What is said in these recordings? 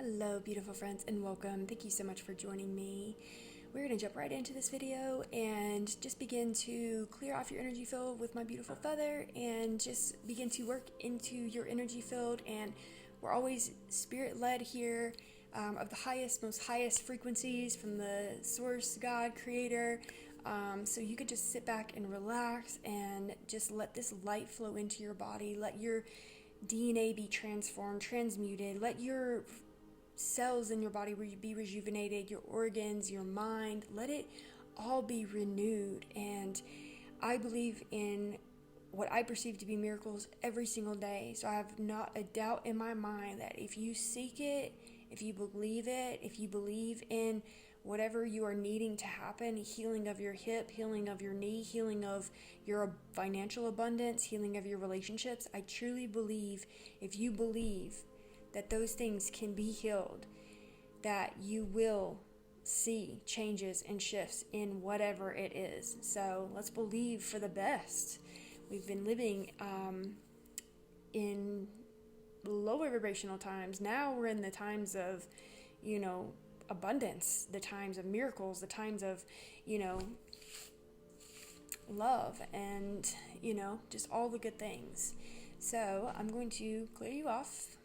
Hello beautiful friends and welcome. Thank you so much for joining me. We're going to jump right into this video and just begin to clear off your energy field with my beautiful feather and just begin to work into your energy field. And we're always spirit led here, of the most highest frequencies from the source, God, creator. So you could just sit back and relax and just let this light flow into your body. Let your DNA be transformed, transmuted. Let your cells in your body be rejuvenated, your organs, your mind, let it all be renewed. And I believe in what I perceive to be miracles every single day. So I have not a doubt in my mind that if you seek it, if you believe it, if you believe in whatever you are needing to happen, healing of your hip, healing of your knee, healing of your financial abundance, healing of your relationships, I truly believe if you believe that those things can be healed, that you will see changes and shifts in whatever it is. So let's believe for the best. We've been living in lower vibrational times. Now we're in the times of, abundance, the times of miracles, the times of, love and, just all the good things. So I'm going to clear you off.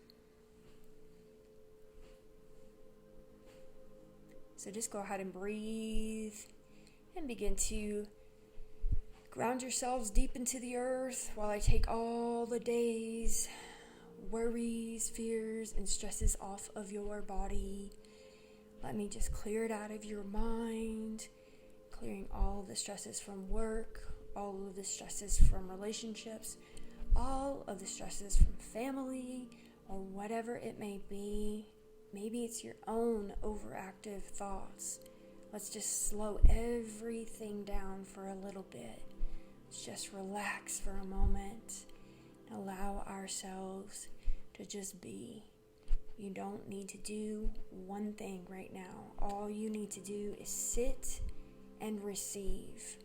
So just go ahead and breathe and begin to ground yourselves deep into the earth while I take all the days, worries, fears, and stresses off of your body. Let me just clear it out of your mind, clearing all of the stresses from work, all of the stresses from relationships, all of the stresses from family, or whatever it may be. Maybe it's your own overactive thoughts. Let's just slow everything down for a little bit. Let's just relax for a moment. Allow ourselves to just be. You don't need to do one thing right now. All you need to do is sit and receive.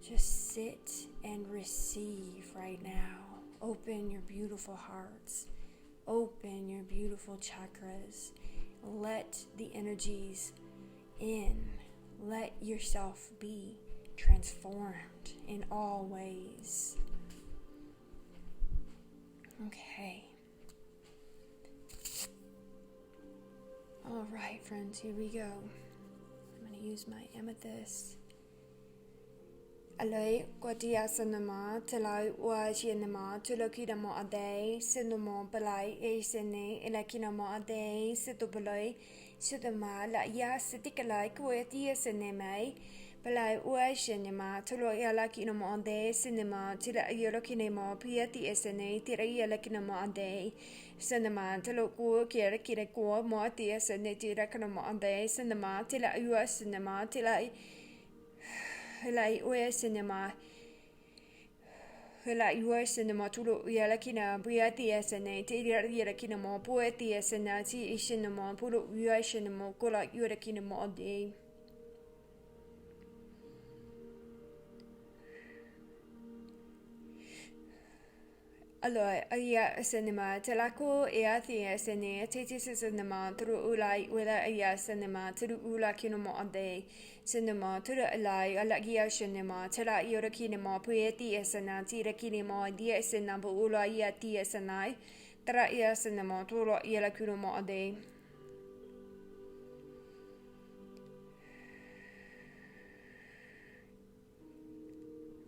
Just sit and receive right now. Open your beautiful hearts. Open your beautiful chakras. Let the energies in. Let yourself be transformed in all ways. Okay. All right, friends, here we go. I'm going to use my amethyst. Alloy Guadia Sanama, Telai Wajianama, Tulokidamo Ade, Sinamo Balai, Asene, Elakinamo Ade, Situbaloi, Sudama, La Ya Sitikalai, Kuatia Seneme, Balai Wajianama, Tuloyalakinamo Ade, Cinema, Tila Yorokinemo, Piati Esene, Tira Yalakinamo Ade, Cinema, Teloku, Kirakirako, Mortia Sene, Tirakanamo Ade, Cinema, Tila Ua Cinema, Tila. Helai oe cinema. Helai oe cinema tulo yalakina buati esene te yalakina mo poeti esena ti cinema pulo ua cinema kola yalakina mo ade. Allora, aya cinema telako eati esene teti cinema turu ulai wela aya cinema turu ula kinamo ade. Cinema turu alai alagia cinema tela yorakinema poeti esena tirakinema dia esena bu ula iati esenai tra ia cinema tulu yalakinamo ade.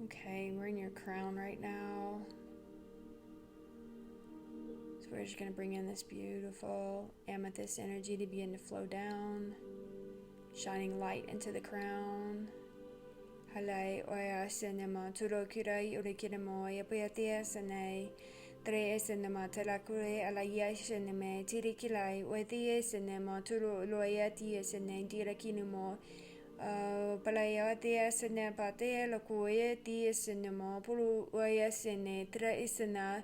Okay, we're in your crown right now. So we're just going to bring in this beautiful amethyst energy to begin to flow down, shining light into the crown. Halai oya cinema turo kirai urikinamo yapayatia sene tre cinema telakure alaya cinema tirikilai wetia cinema turo loyatia sene tirakinamo palayatia sene patea lakuya tia cinema pulu oya sene tre isena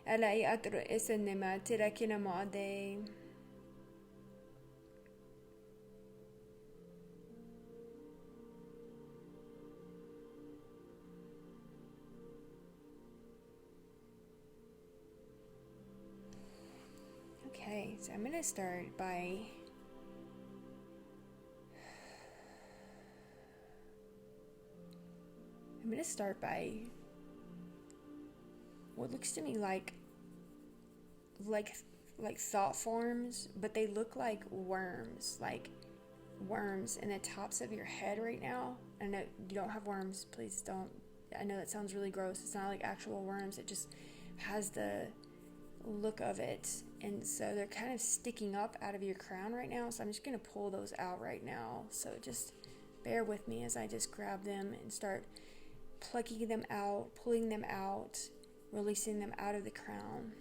Alai atro esenema tirakinamo ade. Okay, So I'm going to start by what looks to me like thought forms, but they look like worms in the tops of your head right now. I know you don't have worms, please don't. I know that sounds really gross. It's not like actual worms, it just has the look of it, and so they're kind of sticking up out of your crown right now, so I'm just going to pull those out right now. So just bear with me as I just grab them and start plucking them out, pulling them out, releasing them out of the crown.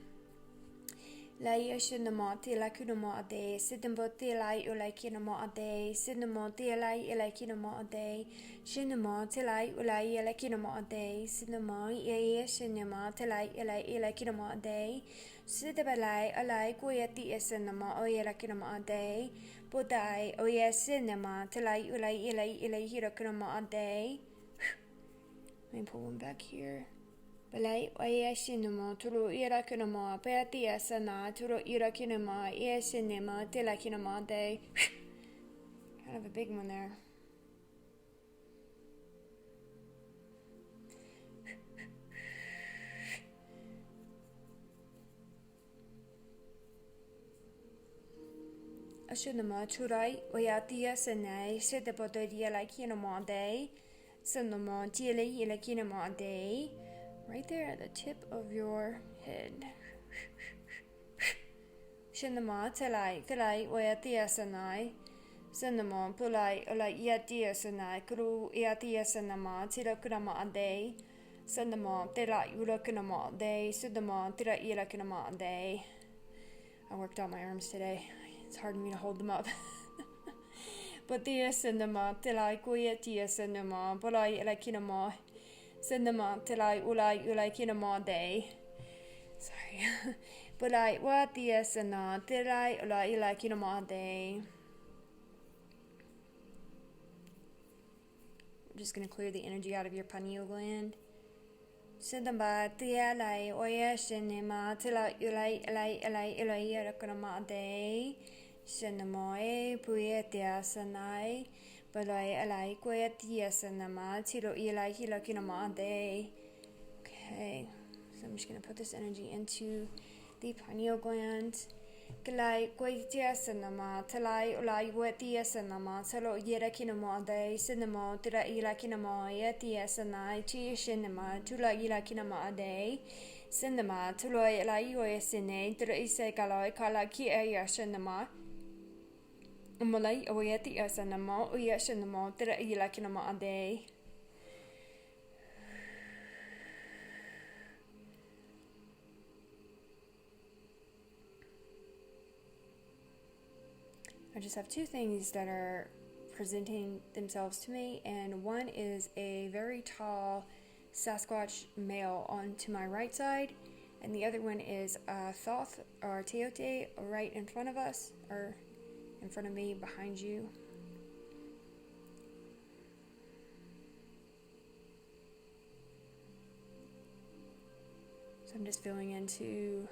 Lai shinamo te la kunamo ade, sidambo te lai ulai kinamo ade, sidamo te lai ulai kinamo ade, shinamo te lai ulai ulai kinamo ade, sidamo ye shinamo te lai ulai kinamo ade, sidabalai alai goyati esanamo oyela kinamo ade, bodai oye sinama te lai ulai ulai hiro kinamo ade. Let me pull one back here. Balai oye shinamo turu ira kinamo peati asana turu ira kinamo ye shinamo te la kinamo ade. Kind of a big one there. Ashinamo turai oyati asana sidabodo la kinamo ade. Sanamo tile ila kinamo ade. Right there at the tip of your head. Shinama telai oyatia sanai. Sanamo pulai yatia sanai kuru yatia sanama tira kunama ade. Sanamo tira ula kunama ade. Sudamo tira ila kunama ade. I worked out my arms today. It's hard for me to hold them up. But the sanama telai koyatia sanama pulai ila kinama. Sinama tilai ulai kinama day. Sorry. Bulai watia sana tilai ulai kinama day. I'm just going to clear the energy out of your pineal gland. Sindamba tialai oya shinema tilai ulai kinama day. Sinamoe puyetia sanai. Balai alai koyatia sanama tiro ilai hila kinama ade. Okay, so I'm just going to put this energy into the pineal gland. Kalai koyatia sanama talai ulai wetia sanama talo yera kinama ade. Sinamo tira ila kinama yetia sanai chi shinama tula ila kinama ade. Sinama tuloi ilai oya sine tira ise kaloi kala ki aya shinama. Malay awayati asanamo uyashanamo tira ila kinama ade. I just have two things that are presenting themselves to me, and one is a very tall Sasquatch male on to my right side, and the other one is a Thoth or Teote right in front of us, or in front of me, behind you. So I'm just feeling into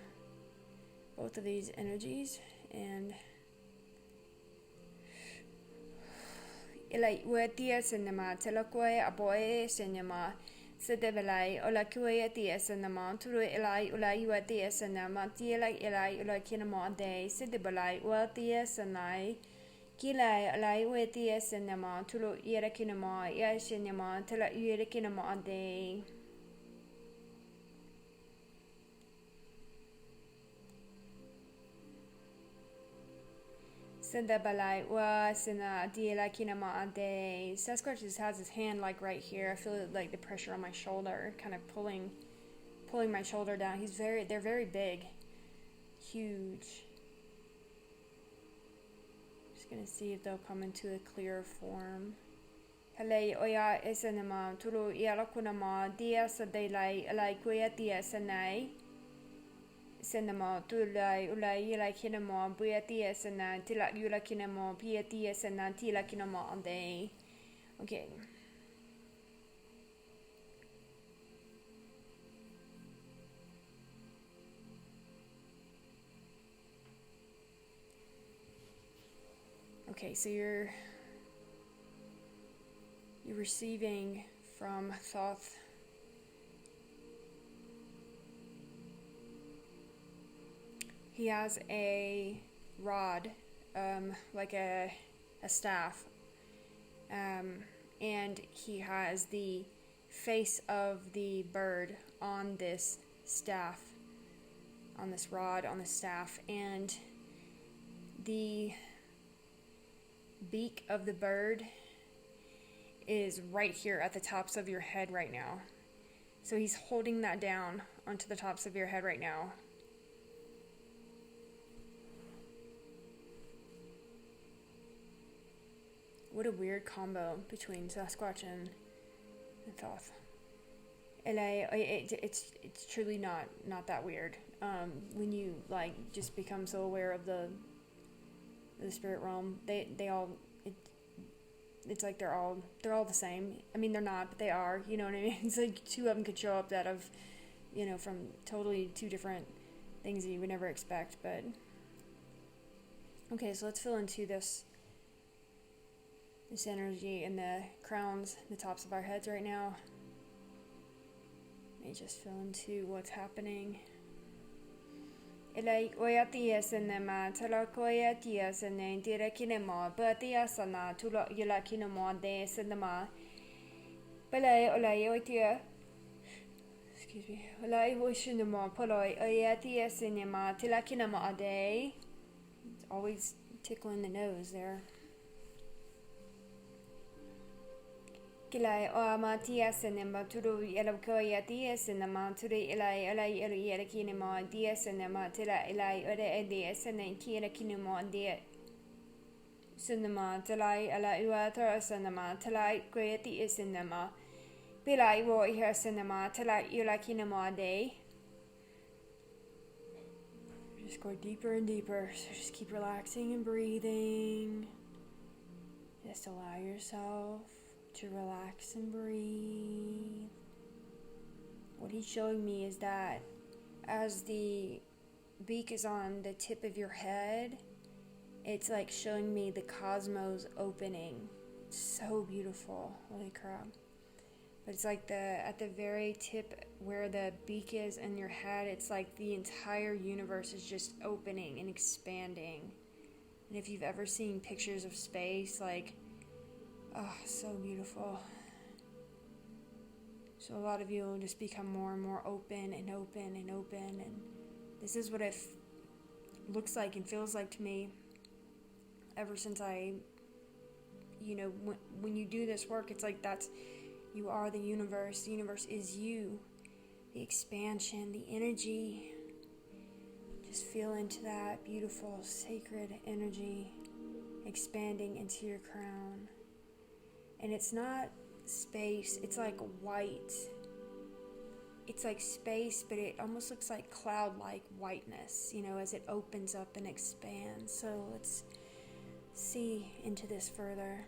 both of these energies, and ilai wetia cinema telakoi aboe cinema Sidebelai ola kuetia cinema turu ilai ulai wetia cinema tielai ilai ulai kinama de sidebelai wetia sanai kilai alai wetia cinema turu ira kinama ya cinema tela ira kinama de. Balai wa sina diela kinama ade. Sasquatch just has his hand like right here. I feel like the pressure on my shoulder, kind of pulling my shoulder down. They're very big, huge. Just gonna see if they'll come into a clearer form. Halei oya esenema tulu ialakunama dia sadelai alai kuya dia sanai. Senamo tulai ulai like kinamo buetia sena tila yula kinamo pietia sena tila kinamo all day. Okay. Okay, so you're receiving from Thoth he has a rod, like a staff, and he has the face of the bird on this staff, on this rod, on the staff, and the beak of the bird is right here at the tops of your head right now. So he's holding that down onto the tops of your head right now. What a weird combo between Sasquatch and Thoth. It's truly not that weird. When you like just become so aware of the spirit realm, they all it's like they're all the same. I mean, they're not, but they are. You know what I mean? It's like two of them could show up out of, from totally two different things that you would never expect. But okay, so let's fill into this energy in the crowns, the tops of our heads right now. Let me just fill into what's happening. Ilai oyatia cinema, talakoyatia cine, direcinema, bertia sana, tulo yulakinemo de cinema. Belay olay oitia. Excuse me. Olay oishinemo, poloi oyatia cinema, tilakinema a day. It's always tickling the nose there. Kilai o matia cinema, turu yelakoya dia cinema, turu ilai yelakinema, dia cinema, tila ilai ode dia cine, kirakinemo dia cinema, tilai ala uator cinema, tilai queti cinema, pilai wo her cinema, tilai yulakinemo day. Just go deeper and deeper, so just keep relaxing and breathing. Just allow yourself to relax and breathe. What he's showing me is that as the beak is on the tip of your head, it's like showing me the cosmos opening. It's so beautiful. Holy crap. But it's like at the very tip where the beak is in your head, it's like the entire universe is just opening and expanding. And if you've ever seen pictures of space, like, oh, so beautiful. So a lot of you will just become more and more open and open and open. And this is what it looks like and feels like to me ever since I, when you do this work, it's like you are the universe. The universe is you. The expansion, the energy. Just feel into that beautiful, sacred energy expanding into your crown. And it's not space, it's like white. It's like space, but it almost looks like cloud-like whiteness, as it opens up and expands. So let's see into this further.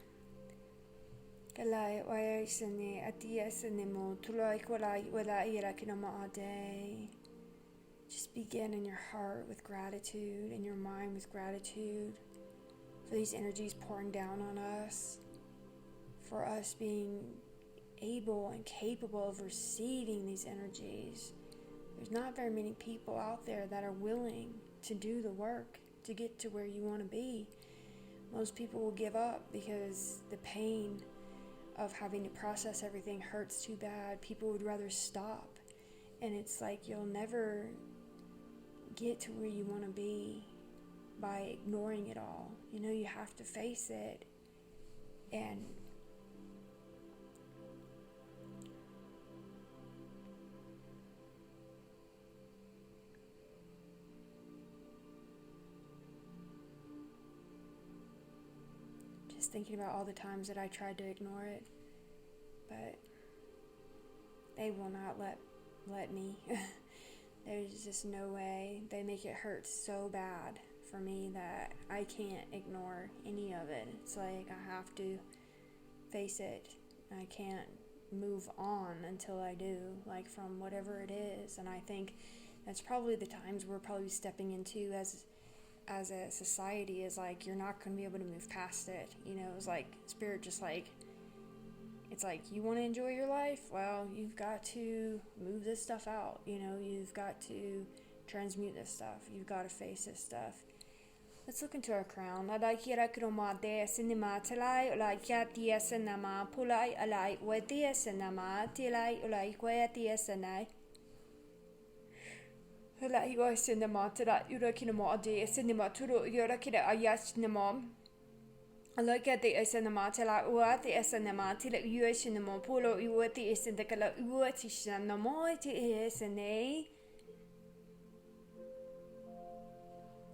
Just begin in your heart with gratitude, in your mind with gratitude for these energies pouring down on us, for us being able and capable of receiving these energies. There's not very many people out there that are willing to do the work to get to where you want to be. Most people will give up because the pain of having to process everything hurts too bad. People would rather stop. And it's like you'll never get to where you want to be by ignoring it all. You have to face it. And just thinking about all the times that I tried to ignore it, but they will not let me. There's just no way. They make it hurt so bad for me that I can't ignore any of it. It's like I have to face it. I can't move on until I do, like from whatever it is. And I think that's probably the times we're probably stepping into as as a society is like, you're not going to be able to move past it. You know, it's like spirit just like, it's like, you want to enjoy your life? Well, you've got to move this stuff out. You know, you've got to transmute this stuff. You've got to face this stuff. Let's look into our crown.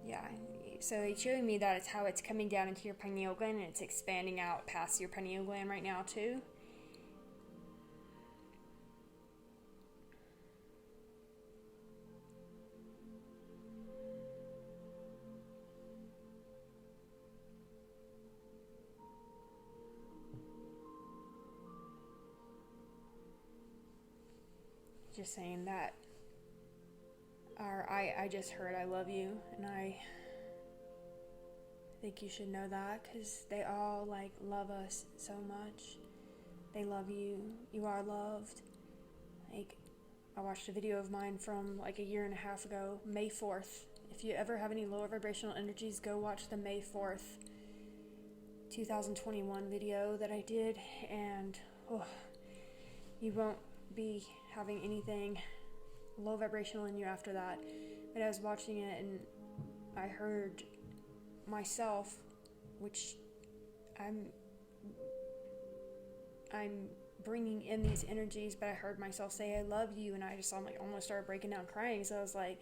Yeah, so it's showing me that it's how it's coming down into your pineal gland and it's expanding out past your pineal gland right now too. Just saying that I just heard I love you, and I think you should know that, because they all like love us so much. They love you. You are loved. Like, I watched a video of mine from like a year and a half ago, May 4th. If you ever have any lower vibrational energies, go watch the May 4th 2021 video that I did, and you won't be having anything low vibrational in you after that. But I was watching it and I heard myself, which I'm bringing in these energies, but I heard myself say I love you, and I just almost started breaking down crying. So I was like,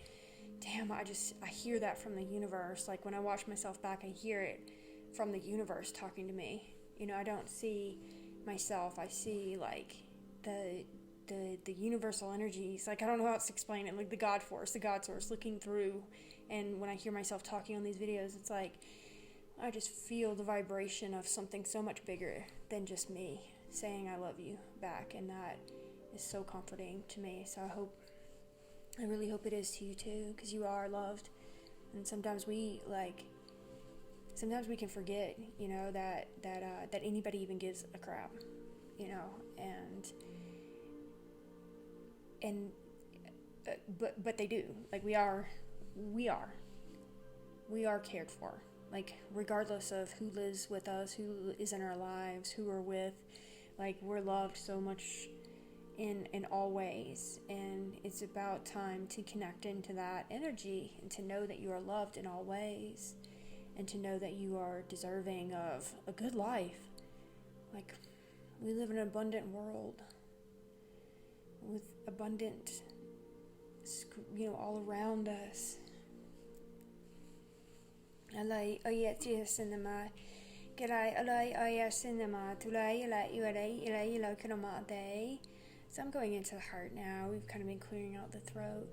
damn, I hear that from the universe. Like, when I watch myself back, I hear it from the universe talking to me. You know, I don't see myself, I see like the universal energies. Like, I don't know how else to explain it. Like the God force, the God source looking through. And when I hear myself talking on these videos, it's like I just feel the vibration of something so much bigger than just me saying I love you back, and that is so comforting to me. So I really hope it is to you too, because you are loved. And sometimes we can forget, you know, that anybody even gives a crap, you know, but they do. Like, we are cared for, like, regardless of who lives with us, who is in our lives, who we're with. Like, we're loved so much in all ways, and it's about time to connect into that energy and to know that you are loved in all ways, and to know that you are deserving of a good life. Like, we live in an abundant world with abundant, you know, all around us. Alai ayati cinema, gelai alai ayat cinema, tulai ilai kanama day. So I'm going into the heart now. We've kind of been clearing out the throat.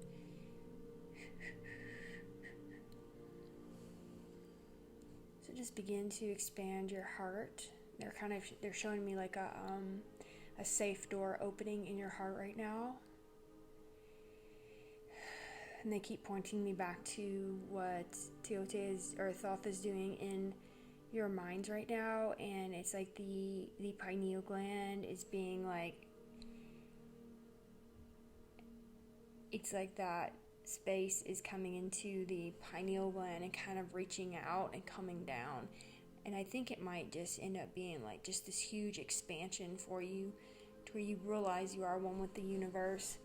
So just begin to expand your heart. They're showing me like a safe door opening in your heart right now. And they keep pointing me back to what Teote is, or Thoth is doing in your minds right now. And it's like the pineal gland is being like, it's like that space is coming into the pineal gland and kind of reaching out and coming down. And I think it might just end up being like just this huge expansion for you, to where you realize you are one with the universe.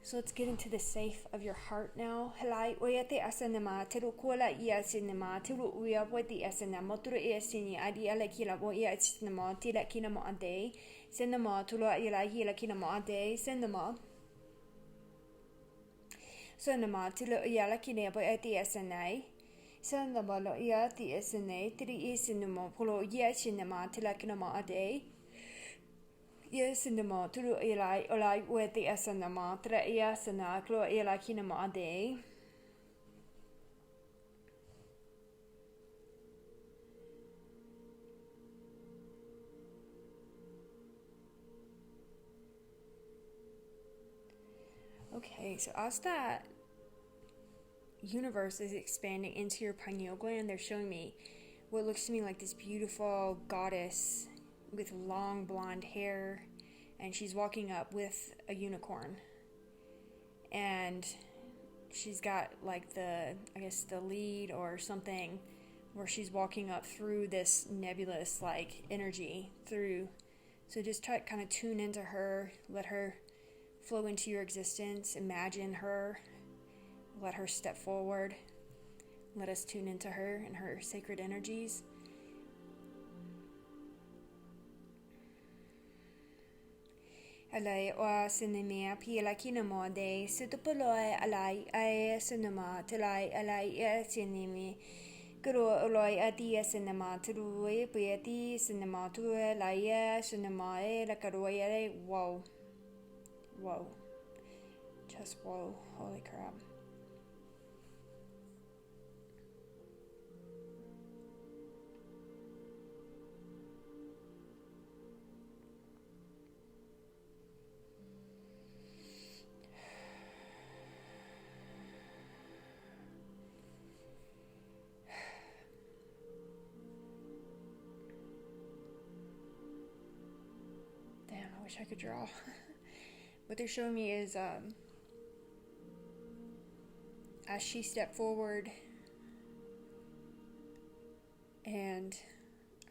So let's get into the safe of your heart now. Helai oyate asanama tero kola ia sinema tero uya wati asanama tero ia sini adi ala kila bo ia sinema tila kina mo ade sinema tulo ila hila kina mo ade sinema sinema tilo ia la kina bo ati asanai sinema lo ia ti asanai tiri sinema polo ia sinema tila kina mo ade. Yes, in the mo turu ilai olai with the asanama tra iasana klo ila kinama ade. Okay, so as that universe is expanding into your pineal gland. They're showing me what looks to me like this beautiful goddess with long blonde hair, and she's walking up with a unicorn, and she's got like the lead or something, where she's walking up through this nebulous like energy through. So just try to kind of tune into her, let her flow into your existence, imagine her, let her step forward. Let us tune into her and her sacred energies. Alai oa sinemia pila kinamo de situpoloi alai ai cinema tilai alai e sinemi Guru oloi adia cinema turui pieti cinema tue laia cinema e la karuia. Whoa. Just whoa. Holy crap. I wish I could draw. What they're showing me is as she stepped forward and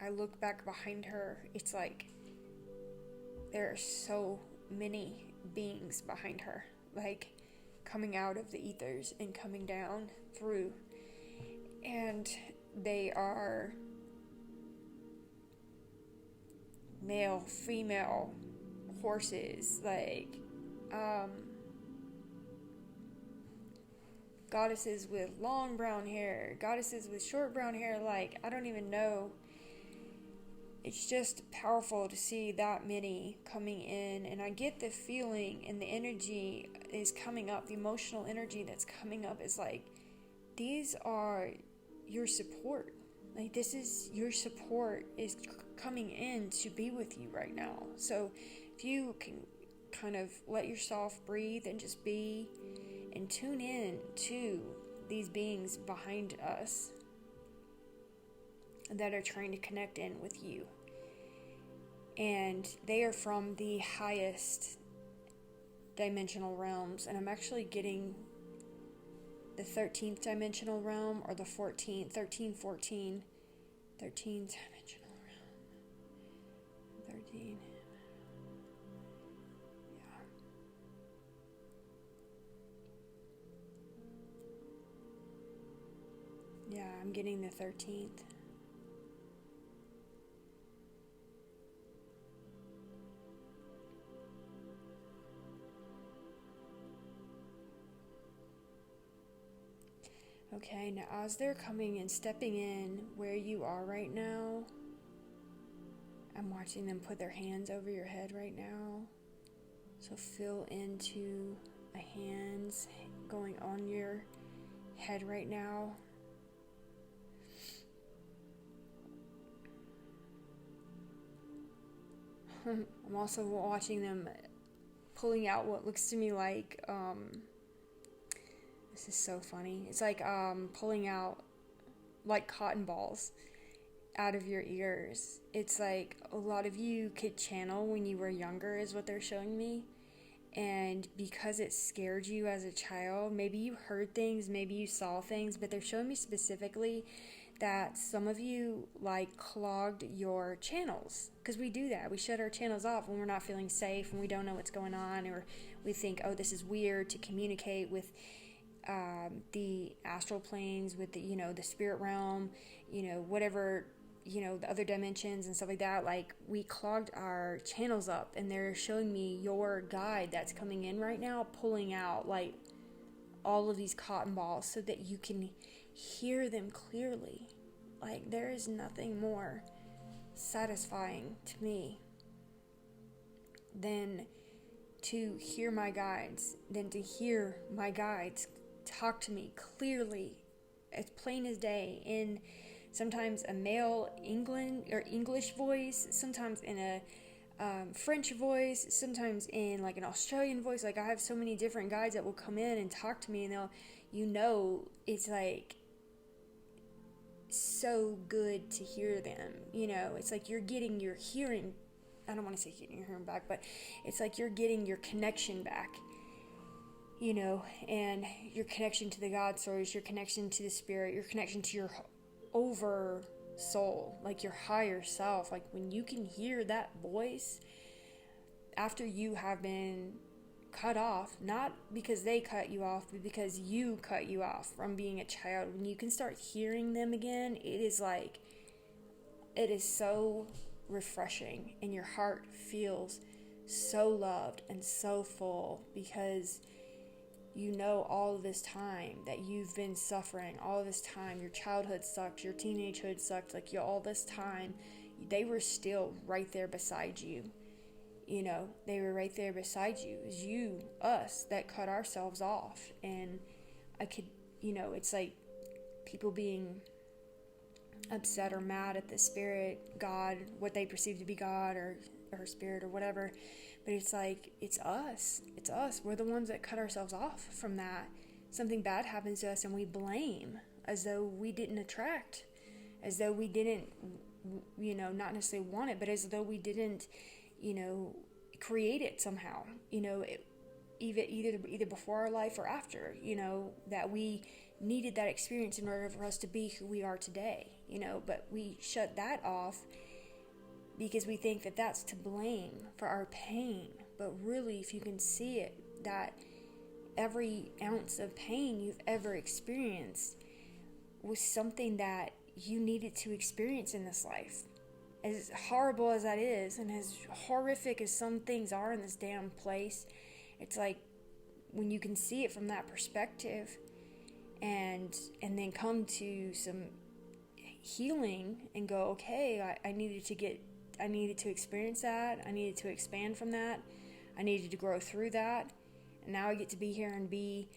I look back behind her, it's like there are so many beings behind her, like coming out of the ethers and coming down through, and they are male, female, horses, like goddesses with long brown hair, goddesses with short brown hair, like I don't even know. It's just powerful to see that many coming in, and I get the feeling and the energy is coming up, the emotional energy that's coming up is like, these are your support. Like, this is your support is coming in to be with you right now. So if you can kind of let yourself breathe and just be and tune in to these beings behind us that are trying to connect in with you. And they are from the highest dimensional realms, and I'm actually getting the 13th dimensional realm, or the 13th dimensional realm. 13. Yeah, I'm getting the 13th. Okay, now as they're coming and stepping in where you are right now, I'm watching them put their hands over your head right now. So feel into the hands going on your head right now. I'm also watching them pulling out what looks to me like, this is so funny. It's like pulling out like cotton balls out of your ears. It's like a lot of you could channel when you were younger is what they're showing me. And because it scared you as a child, maybe you heard things, maybe you saw things, but they're showing me specifically that some of you like clogged your channels, because we do that. We shut our channels off when we're not feeling safe, when we don't know what's going on, or we think, oh, this is weird to communicate with the astral planes, with the, the spirit realm, whatever, the other dimensions and stuff like that. Like, we clogged our channels up, and they're showing me your guide that's coming in right now, pulling out like all of these cotton balls so that you can hear them clearly. Like, there is nothing more satisfying to me than to hear my guides, talk to me clearly, as plain as day, in sometimes a male English voice, sometimes in a French voice, sometimes in like an Australian voice. Like, I have so many different guides that will come in and talk to me, and they'll it's like so good to hear them. It's like you're getting your hearing, I don't want to say getting your hearing back, but it's like you're getting your connection back, and your connection to the God source, your connection to the spirit, your connection to your over soul, like your higher self. Like when you can hear that voice after you have been cut off, not because they cut you off, but because you cut you off from being a child, when you can start hearing them again, it is so refreshing, and your heart feels so loved and so full, because all of this time that you've been suffering, all of this time, your childhood sucked, your teenagehood sucked, like all this time, they were still right there beside you. They were right there beside you. It was us that cut ourselves off. And I could, it's like people being upset or mad at the spirit, God, what they perceive to be God or spirit or whatever. But it's like, it's us. We're the ones that cut ourselves off from that. Something bad happens to us and we blame, as though we didn't attract, as though we didn't, not necessarily want it, but as though we didn't, create it somehow, either before our life or after, that we needed that experience in order for us to be who we are today, but we shut that off because we think that that's to blame for our pain. But really, if you can see it, that every ounce of pain you've ever experienced was something that you needed to experience in this life. As horrible as that is, and as horrific as some things are in this damn place, it's like when you can see it from that perspective, and then come to some healing and go, okay, I needed to experience that, I needed to expand from that, I needed to grow through that, and now I get to be here and be,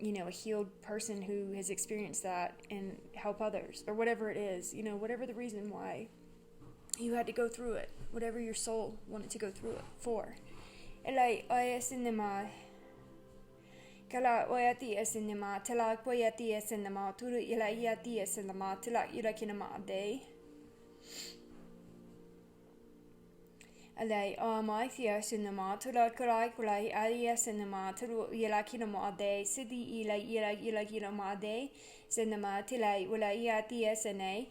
a healed person who has experienced that and help others, or whatever it is, whatever the reason why you had to go through it, whatever your soul wanted to go through it for. Elai oya sinema kala oya tia sinema tala oya tia sinema turu ila ia tia sinema tala ila kinema day. Elai my tia sinema tala kulai alia sinema turu ila kinema day sidi ila kinema day sinema tala ila ia tia sinay.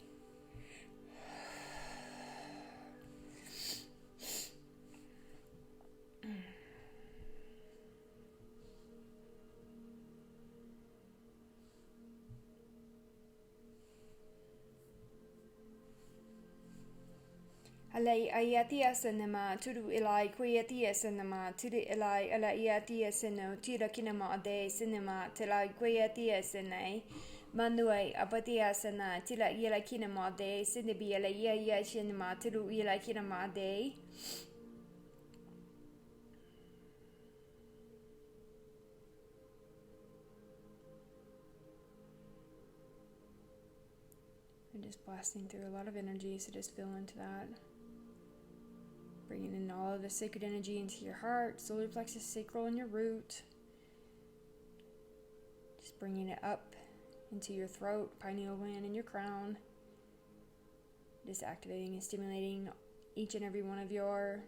Alai ayatia cinema turu ilai quiatia cinema turu ilai alaiatia cino tira kinema de cinema tilai quiatia cine manuai apatia cina tila ila kinema de cinebi alaia cinema turu ila kinema de. I'm just blasting through a lot of energy, so just feel into that. Bringing in all of the sacred energy into your heart, solar plexus, sacral, and your root. Just bringing it up into your throat, pineal gland, and your crown. Just activating and stimulating each and every one of your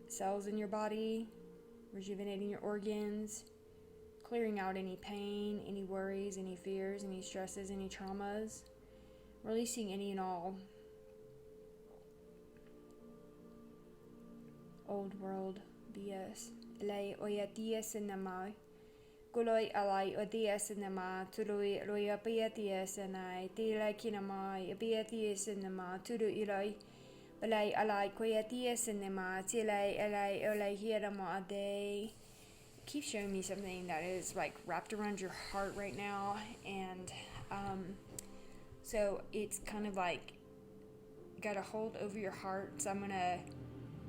cells in your body, rejuvenating your organs, clearing out any pain, any worries, any fears, any stresses, any traumas, releasing any and all old world BS. Elai oyatia sinamai. Goloi alai odia sinama turui roya piatia sinai. Tila kinamai piatia sinama turu ilai. Elai alai koyatia sinama. Tilai elai olai hirama ade. Keep showing me something that is like wrapped around your heart right now, and so it's kind of like got a hold over your heart. So I'm gonna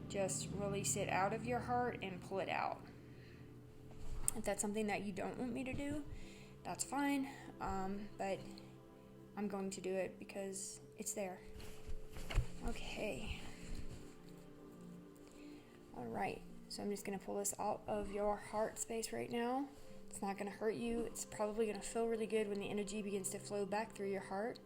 just release it out of your heart and pull it out. If that's something that you don't want me to do, that's fine, but I'm going to do it because it's there. Okay. Alright, so I'm just going to pull this out of your heart space right now. It's not going to hurt you. It's probably going to feel really good when the energy begins to flow back through your heart.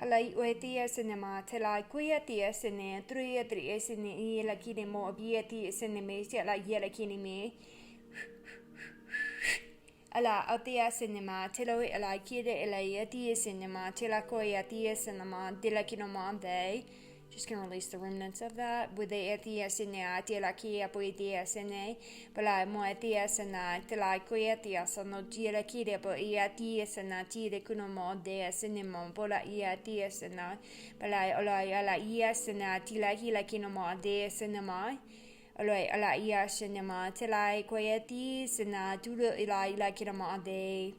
Halai oe tia sinema tela kuia tia sine truia tria sine I la kine mo abia tia sine me sia la yela kine me ala atia sinema telo ala kide ala tia sinema tela koia tia sinema dela kino mo day. Just gonna release the remnants of that with the etia sine tela kia poetia sine bala mo etia sina tela koia tia sono tela kide po ia tia sina tira kuno mo de sinema bola ia tia sina bala ala ia sina tela hila kino mo de sinema ala ia sinema tela koia tia sina tulu ila kino mo de.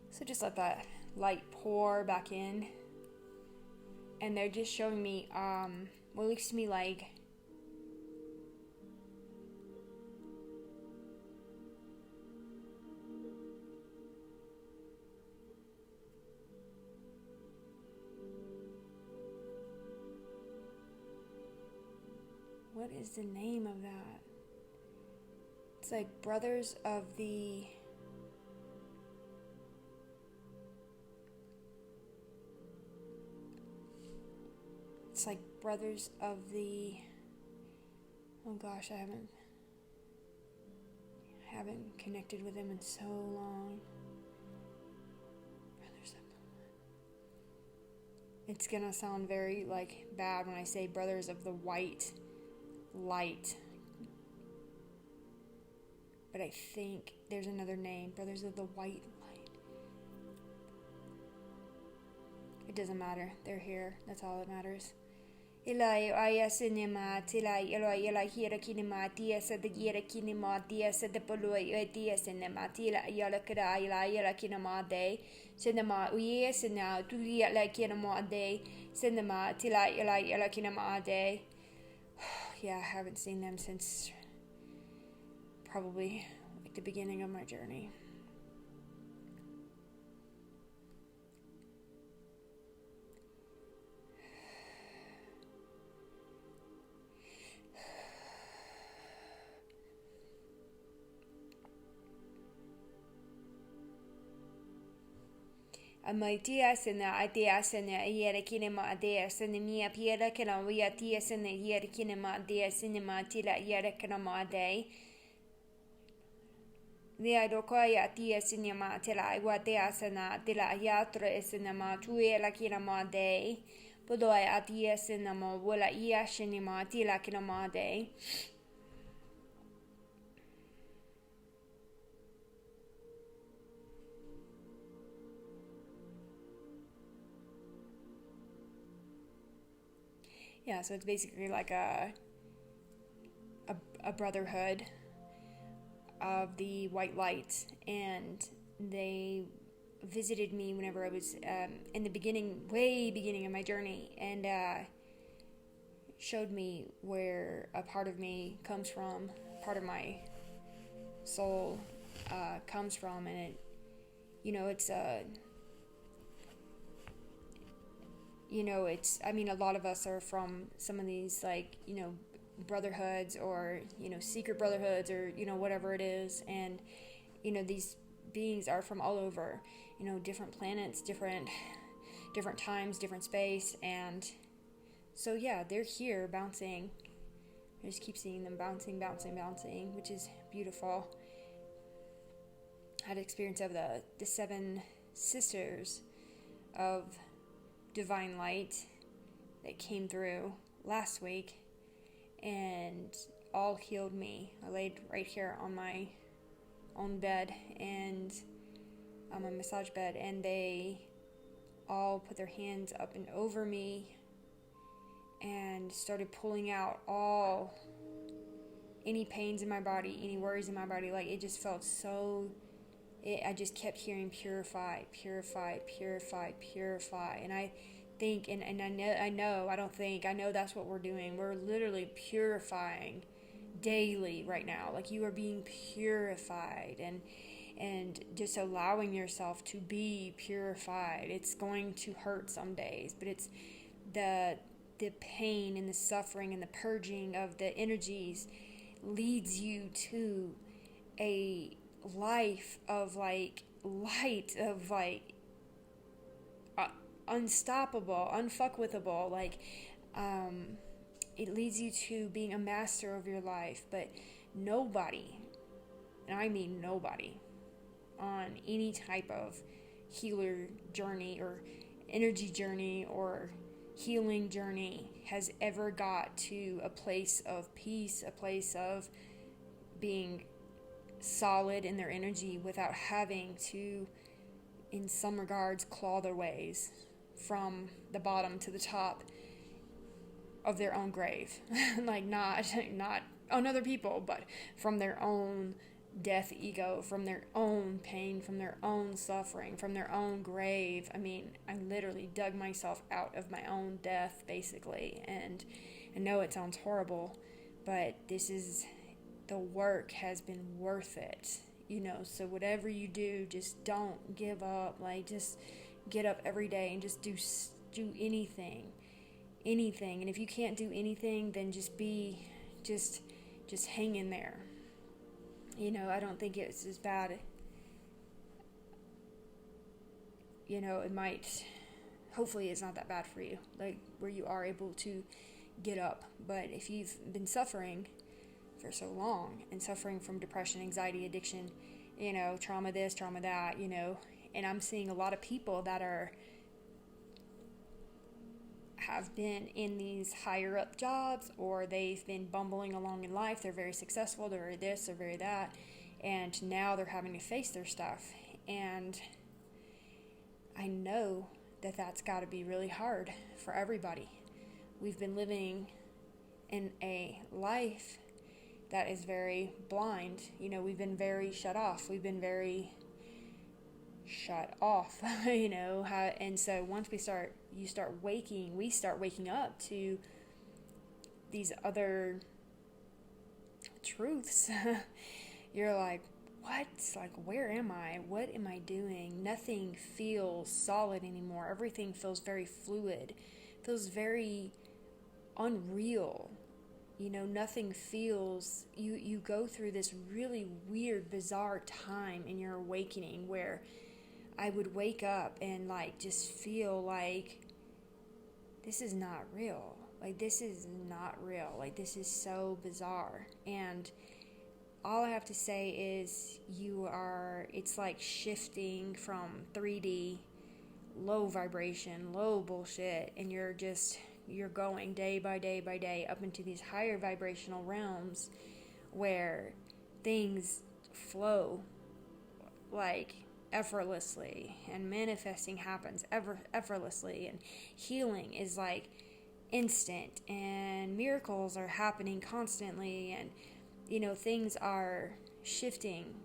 So just let that light pour back in, and they're just showing me what looks to me like what is the name of that? It's like Brothers of the It's like Brothers of the, oh gosh, I haven't connected with them in so long. Brothers of the, it's gonna sound very like bad when I say Brothers of the White Light, but I think there's another name, Brothers of the White Light. It doesn't matter, they're here, that's all that matters. Ilai aya sinema tilai ila hira kinema tia sa the gira kinema tia sa the poloi tia sinema tila yala kada ila kinema day cinema uye sina tulia la kinema day cinema tila ila kinema day. Yeah, I haven't seen them since probably like the beginning of my journey. Amai tia sina idea sina yere kinema idea sina mia piera kana wia tia sina yere kinema idea cinema tila yere kinema day. Nia dokoya tia cinema tila igua tia sina tila yatra cinema tuela kinema day. Podoya tia cinema wala ia cinema tila kinema day. Yeah, so it's basically like a brotherhood of the white light, and they visited me whenever I was in the way beginning of my journey, and showed me where a part of me comes from, part of my soul comes from, and it, it's I mean, a lot of us are from some of these, like, brotherhoods or, secret brotherhoods or, whatever it is. And, these beings are from all over, different planets, different times, different space. And so, yeah, they're here bouncing. I just keep seeing them bouncing, which is beautiful. I had experience of the 7 sisters of divine light that came through last week and all healed me. I laid right here on my own bed and on my massage bed, and they all put their hands up and over me and started pulling out any pains in my body, any worries in my body. Like, it just felt so I just kept hearing purify, purify, purify, purify. And I think, and I know that's what we're doing. We're literally purifying daily right now. Like, you are being purified, and just allowing yourself to be purified. It's going to hurt some days, but it's the pain and the suffering and the purging of the energies leads you to a life of like light, of like unstoppable, unfuckwithable. Like, it leads you to being a master of your life. But nobody, and I mean nobody, on any type of healer journey or energy journey or healing journey has ever got to a place of peace, a place of being solid in their energy without having to, in some regards, claw their ways from the bottom to the top of their own grave. Like, not on other people, but from their own death ego, from their own pain, from their own suffering, from their own grave. I mean, I literally dug myself out of my own death, basically. And I know it sounds horrible, but the work has been worth it, so whatever you do, just don't give up. Like, just get up every day and just do anything, and if you can't do anything, then just hang in there. I don't think it's as bad. It might, hopefully it's not that bad for you, like where you are able to get up. But if you've been suffering for so long and suffering from depression, anxiety, addiction, trauma this, trauma that, and I'm seeing a lot of people that have been in these higher up jobs, or they've been bumbling along in life. They're very successful, they're very this, they're very that, and now they're having to face their stuff. And I know that that's got to be really hard for everybody. We've been living in a life that is very blind. We've been very shut off. We've been very shut off, and so once we start waking up to these other truths. You're like, what? Like, where am I? What am I doing? Nothing feels solid anymore. Everything feels very fluid, feels very unreal. Nothing feels, you go through this really weird, bizarre time in your awakening where I would wake up and like just feel like this is not real. Like, this is not real. Like, this is so bizarre. And all I have to say is it's like shifting from 3D, low vibration, low bullshit, and you're going day by day by day up into these higher vibrational realms where things flow like effortlessly, and manifesting happens effortlessly, and healing is like instant, and miracles are happening constantly, and things are shifting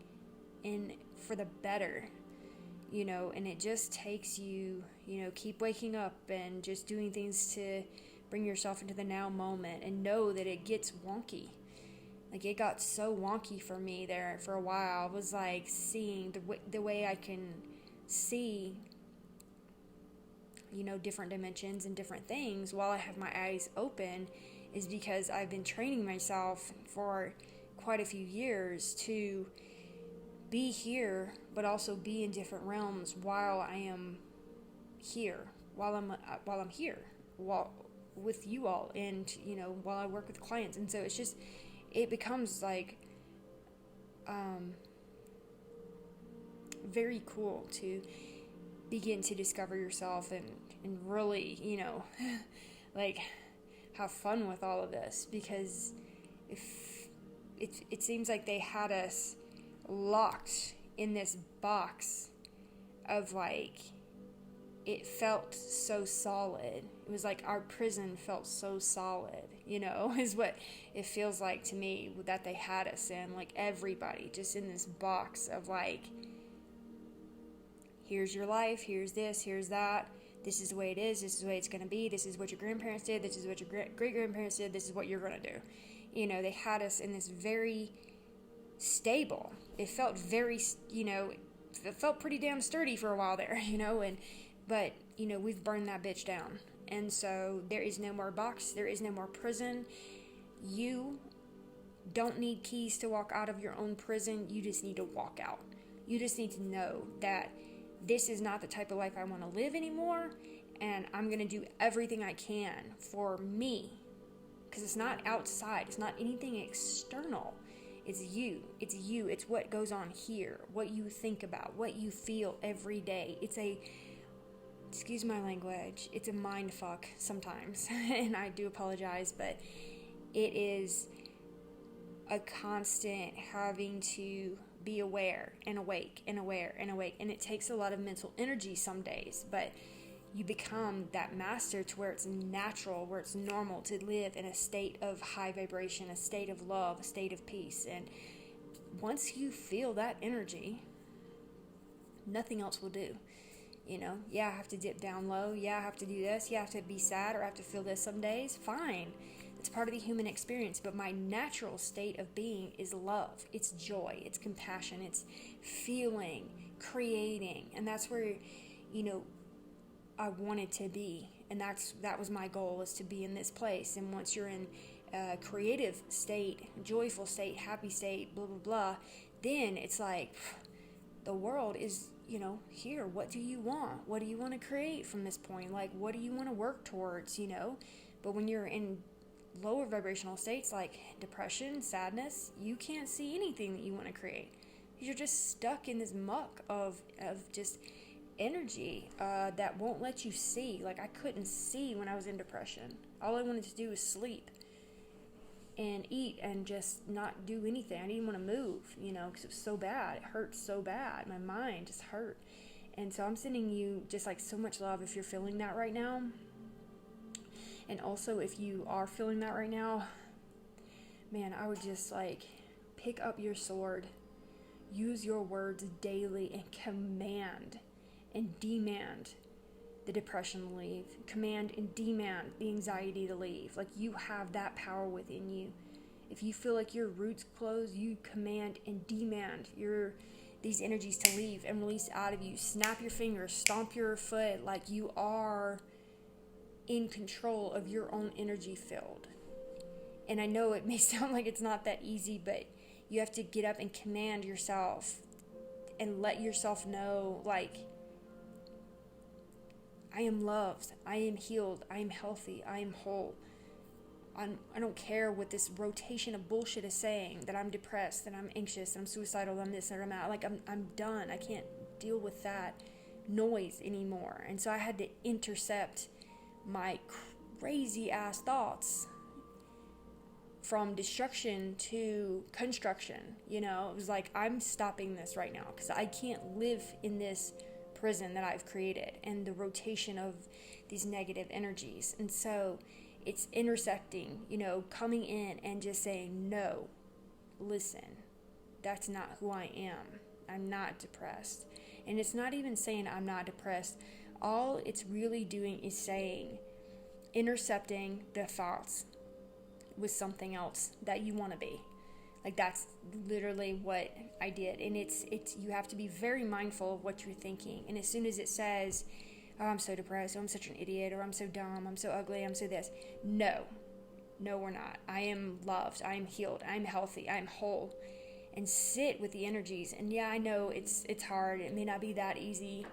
in for the better, and it just takes you, keep waking up and just doing things to bring yourself into the now moment, and know that it gets wonky. Like, it got so wonky for me there for a while. I was like seeing the way I can see, different dimensions and different things while I have my eyes open, is because I've been training myself for quite a few years to be here, but also be in different realms while I am here, while I'm here, while with you all, and while I work with clients. And so it becomes like very cool to begin to discover yourself and really, like, have fun with all of this, because if it seems like they had us locked in this box of, like, it felt so solid. It was like our prison felt so solid, is what it feels like to me, that they had us in, like, everybody just in this box of, like, Here's your life, here's this, here's that. This is the way it is, this is the way it's going to be, this is what your grandparents did, this is what your great-grandparents did, this is what you're going to do. They had us in this very stable, it felt very, it felt pretty damn sturdy for a while there, but we've burned that bitch down. And so there is no more box, there is no more prison. You don't need keys to walk out of your own prison, you just need to walk out. You just need to know that this is not the type of life I want to live anymore, and I'm going to do everything I can for me, because it's not outside, it's not anything external. It's you, it's what goes on here, what you think about, what you feel every day. Excuse my language, it's a mind fuck sometimes, and I do apologize, but it is a constant having to be aware and awake and aware and awake, and it takes a lot of mental energy some days, but you become that master to where it's natural, where it's normal to live in a state of high vibration, a state of love, a state of peace. And once you feel that energy, nothing else will do. I have to dip down low, I have to do this, I have to be sad, or I have to feel this some days, fine. It's part of the human experience, but my natural state of being is love. It's joy. It's compassion. It's feeling, creating. And that's where, I wanted to be. And that was my goal, is to be in this place. And once you're in a creative state, joyful state, happy state, blah, blah, blah, then it's like the world is, here. What do you want? What do you want to create from this point? Like, what do you want to work towards, But when you're in lower vibrational states like depression, sadness, you can't see anything that you want to create. You're just stuck in this muck of just energy that won't let you see. Like, I couldn't see when I was in depression. All I wanted to do was sleep and eat and just not do anything. I didn't want to move, because it was so bad. It hurt so bad. My mind just hurt. And so I'm sending you just like so much love if you're feeling that right now. And also, if you are feeling that right now, man, I would just pick up your sword, use your words daily, and command and demand the depression to leave. Command and demand the anxiety to leave. Like, you have that power within you. If you feel like your roots close, you command and demand these energies to leave and release out of you. Snap your fingers, stomp your foot, like you are in control of your own energy field. And I know it may sound like it's not that easy, but you have to get up and command yourself and let yourself know, I am loved, I am healed, I am healthy, I am whole. I don't care what this rotation of bullshit is saying, that I'm depressed, that I'm anxious, that I'm suicidal, that I'm this, that I'm that. I'm done. I can't deal with that noise anymore. And so I had to intercept my crazy ass thoughts from destruction to construction. It was like, I'm stopping this right now, because I can't live in this prison that I've created and the rotation of these negative energies. And so it's intersecting, coming in and just saying, no, listen, that's not who I am. I'm not depressed. And it's not even saying I'm not depressed. All it's really doing is saying, intercepting the thoughts with something else that you want to be. That's literally what I did. And it's you have to be very mindful of what you're thinking. And as soon as it says, oh, I'm so depressed, oh, I'm such an idiot, or I'm so dumb, I'm so ugly, I'm so this. No, we're not. I am loved, I am healed, I'm healthy, I'm whole. And sit with the energies. And yeah, I know it's hard. It may not be that easy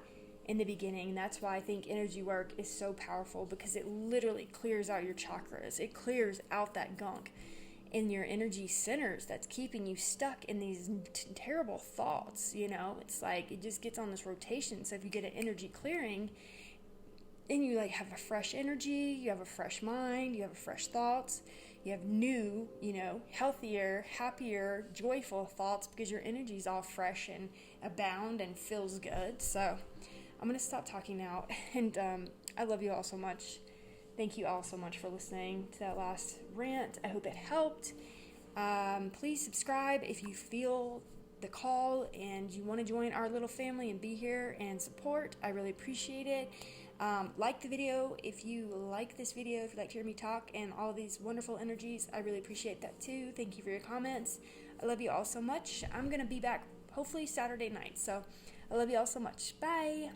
in the beginning. And that's why I think energy work is so powerful, because it literally clears out your chakras. It clears out that gunk in your energy centers that's keeping you stuck in these terrible thoughts. It's like it just gets on this rotation. So if you get an energy clearing and you have a fresh energy, you have a fresh mind, you have fresh thoughts, you have new, healthier, happier, joyful thoughts, because your energy is all fresh and abound and feels good. So I'm going to stop talking now. And I love you all so much. Thank you all so much for listening to that last rant. I hope it helped. Please subscribe if you feel the call and you want to join our little family and be here and support, I really appreciate it. Like the video if you like this video, if you like to hear me talk and all these wonderful energies, I really appreciate that too. Thank you for your comments. I love you all so much. I'm going to be back hopefully Saturday night, so I love you all so much. Bye!